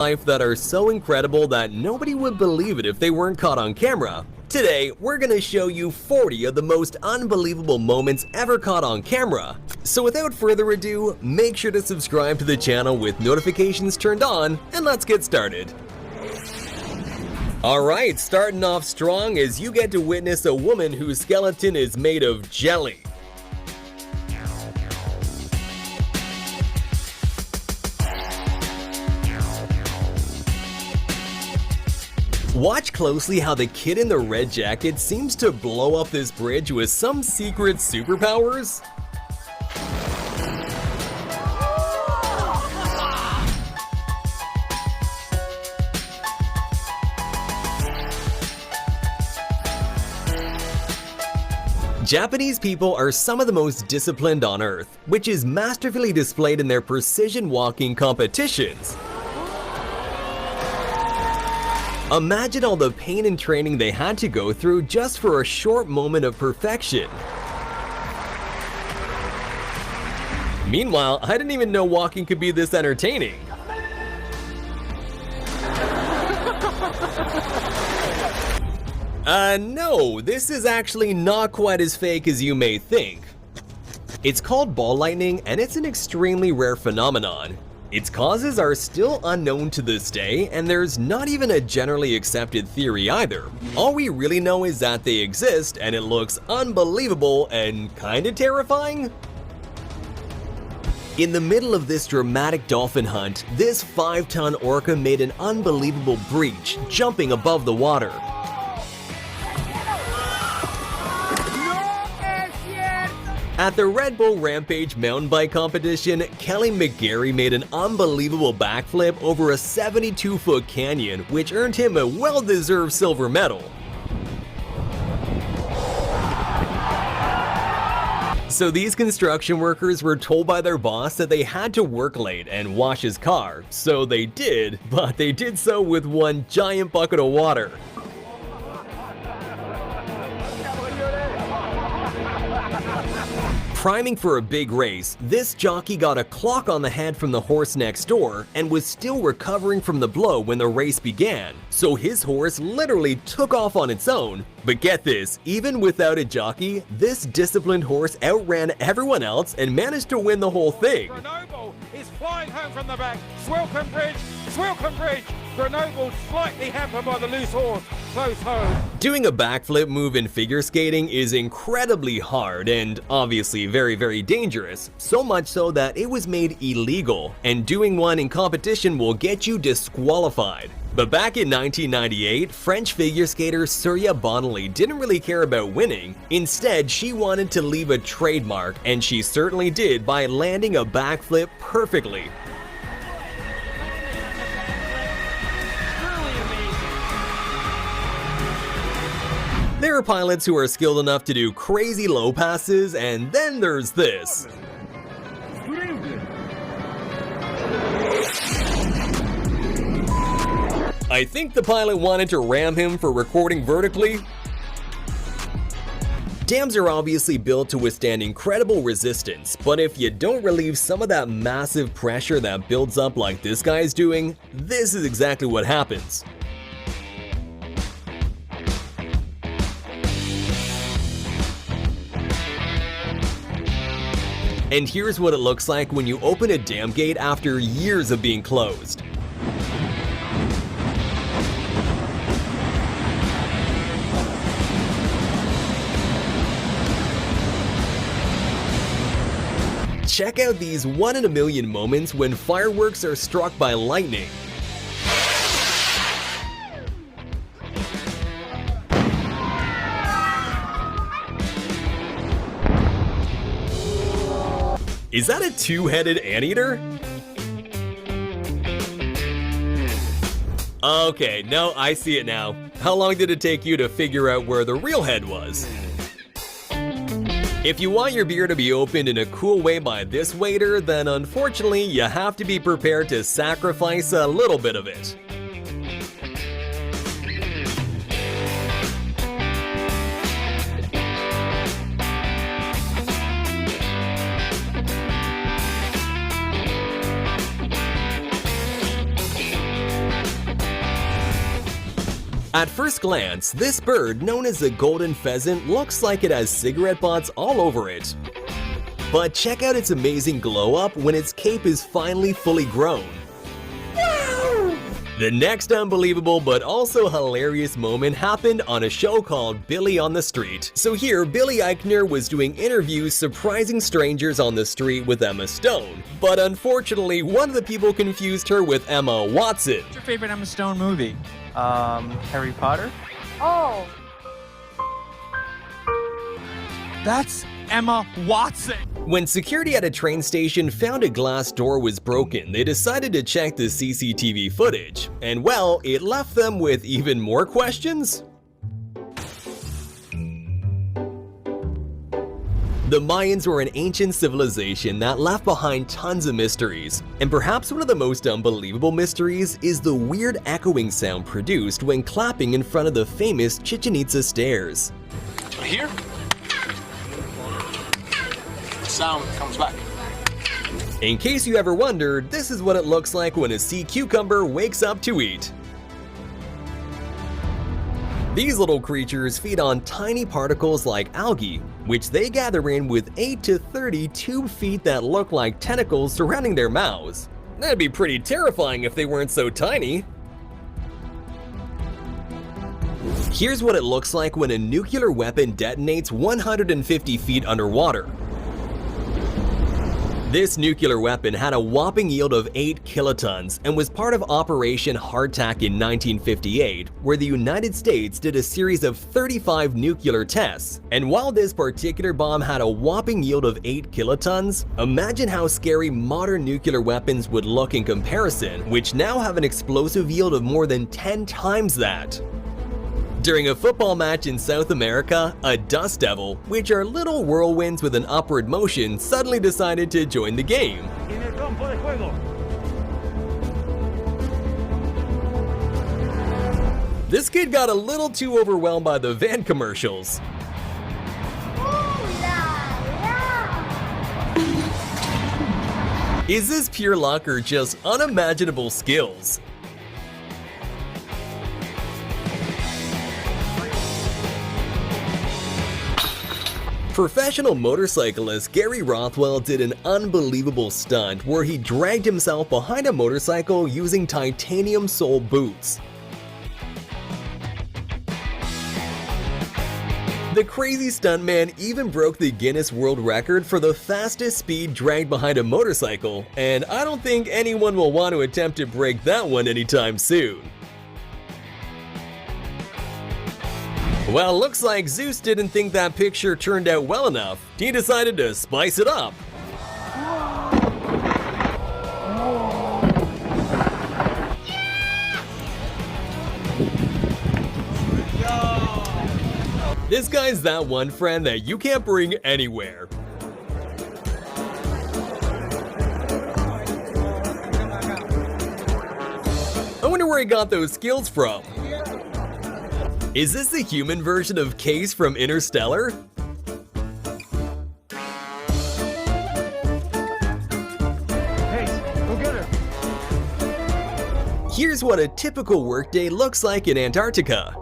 life that are so incredible that nobody would believe it if they weren't caught on camera. Today, we're gonna show you 40 of the most unbelievable moments ever caught on camera. So without further ado, make sure to subscribe to the channel with notifications turned on, and let's get started. Alright, starting off strong as you get to witness a woman whose skeleton is made of jelly. Watch closely how the kid in the red jacket seems to blow up this bridge with some secret superpowers. Japanese people are some of the most disciplined on earth, which is masterfully displayed in their precision walking competitions. Imagine all the pain and training they had to go through just for a short moment of perfection. Meanwhile, I didn't even know walking could be this entertaining. No, this is actually not quite as fake as you may think. It's called ball lightning, and it's an extremely rare phenomenon. Its causes are still unknown to this day, and there's not even a generally accepted theory either. All we really know is that they exist, and it looks unbelievable and kinda terrifying. In the middle of this dramatic dolphin hunt, this 5-ton orca made an unbelievable breach, jumping above the water. At the Red Bull Rampage mountain bike competition, Kelly McGarry made an unbelievable backflip over a 72-foot canyon, which earned him a well-deserved silver medal. So these construction workers were told by their boss that they had to work late and wash his car, so they did, but they did so with one giant bucket of water. Priming for a big race, this jockey got a clock on the head from the horse next door and was still recovering from the blow when the race began, so his horse literally took off on its own. But get this, even without a jockey, this disciplined horse outran everyone else and managed to win the whole thing. Grenoble is flying home from the back. Swilcombe Bridge, Swilcombe Bridge. Grenoble slightly hampered by the loose horse. Close home. Doing a backflip move in figure skating is incredibly hard and obviously very dangerous, so much so that it was made illegal, and doing one in competition will get you disqualified. But back in 1998, French figure skater Surya Bonelli didn't really care about winning. Instead, she wanted to leave a trademark, and she certainly did by landing a backflip perfectly. There are pilots who are skilled enough to do crazy low passes, and then there's this. I think the pilot wanted to ram him for recording vertically. Dams are obviously built to withstand incredible resistance, but if you don't relieve some of that massive pressure that builds up like this guy's doing, this is exactly what happens. And here's what it looks like when you open a dam gate after years of being closed. Check out these 1 in a million moments when fireworks are struck by lightning. Is that a two-headed anteater? Okay, no, I see it now. How long did it take you to figure out where the real head was? If you want your beer to be opened in a cool way by this waiter, then unfortunately you have to be prepared to sacrifice a little bit of it. At first glance, this bird, known as the golden pheasant, looks like it has cigarette butts all over it. But check out its amazing glow up when its cape is finally fully grown. The next unbelievable but also hilarious moment happened on a show called Billy on the Street. So here, Billy Eichner was doing interviews surprising strangers on the street with Emma Stone. But unfortunately, one of the people confused her with Emma Watson. What's your favorite Emma Stone movie? Harry Potter? Oh. That's Emma Watson! When security at a train station found a glass door was broken, they decided to check the CCTV footage. And well, it left them with even more questions. The Mayans were an ancient civilization that left behind tons of mysteries. And perhaps one of the most unbelievable mysteries is the weird echoing sound produced when clapping in front of the famous Chichen Itza stairs. Here? Sound comes back. In case you ever wondered, this is what it looks like when a sea cucumber wakes up to eat. These little creatures feed on tiny particles like algae, which they gather in with 8 to 30 tube feet that look like tentacles surrounding their mouths. That'd be pretty terrifying if they weren't so tiny. Here's what it looks like when a nuclear weapon detonates 150 feet underwater. This nuclear weapon had a whopping yield of 8 kilotons and was part of Operation Hardtack in 1958, where the United States did a series of 35 nuclear tests. And while this particular bomb had a whopping yield of 8 kilotons, imagine how scary modern nuclear weapons would look in comparison, which now have an explosive yield of more than 10 times that. During a football match in South America, a dust devil, which are little whirlwinds with an upward motion, suddenly decided to join the game. This kid got a little too overwhelmed by the van commercials. Is this pure luck or just unimaginable skills? Professional motorcyclist Gary Rothwell did an unbelievable stunt where he dragged himself behind a motorcycle using titanium sole boots. The crazy stuntman even broke the Guinness World Record for the fastest speed dragged behind a motorcycle, and I don't think anyone will want to attempt to break that one anytime soon. Well, looks like Zeus didn't think that picture turned out well enough. He decided to spice it up. This guy's that one friend that you can't bring anywhere. I wonder where he got those skills from. Is this the human version of Case from Interstellar? Hey, go get her. Here's what a typical workday looks like in Antarctica.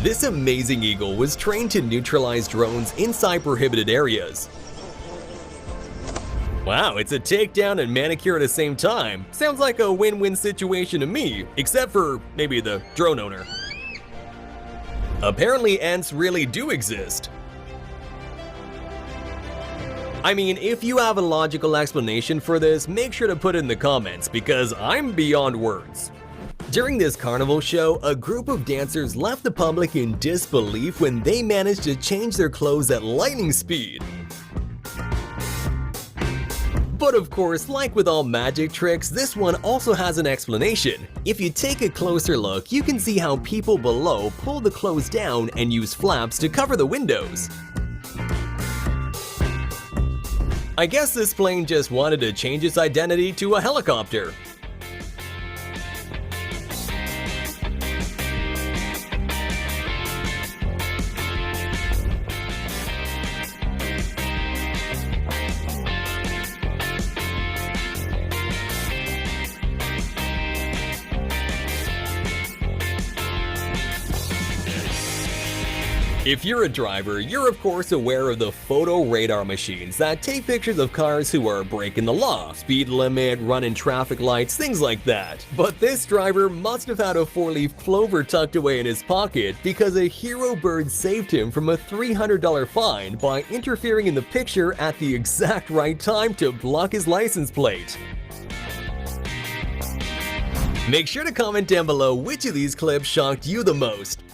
This amazing eagle was trained to neutralize drones inside prohibited areas. Wow, it's a takedown and manicure at the same time. Sounds like a win-win situation to me, except for maybe the drone owner. Apparently ants really do exist. I mean, if you have a logical explanation for this, make sure to put it in the comments because I'm beyond words. During this carnival show, a group of dancers left the public in disbelief when they managed to change their clothes at lightning speed. But of course, like with all magic tricks, this one also has an explanation. If you take a closer look, you can see how people below pull the clothes down and use flaps to cover the windows. I guess this plane just wanted to change its identity to a helicopter. If you're a driver, you're of course aware of the photo radar machines that take pictures of cars who are breaking the law, speed limit, running traffic lights, things like that. But this driver must have had a 4-leaf clover tucked away in his pocket because a hero bird saved him from a $300 fine by interfering in the picture at the exact right time to block his license plate. Make sure to comment down below which of these clips shocked you the most.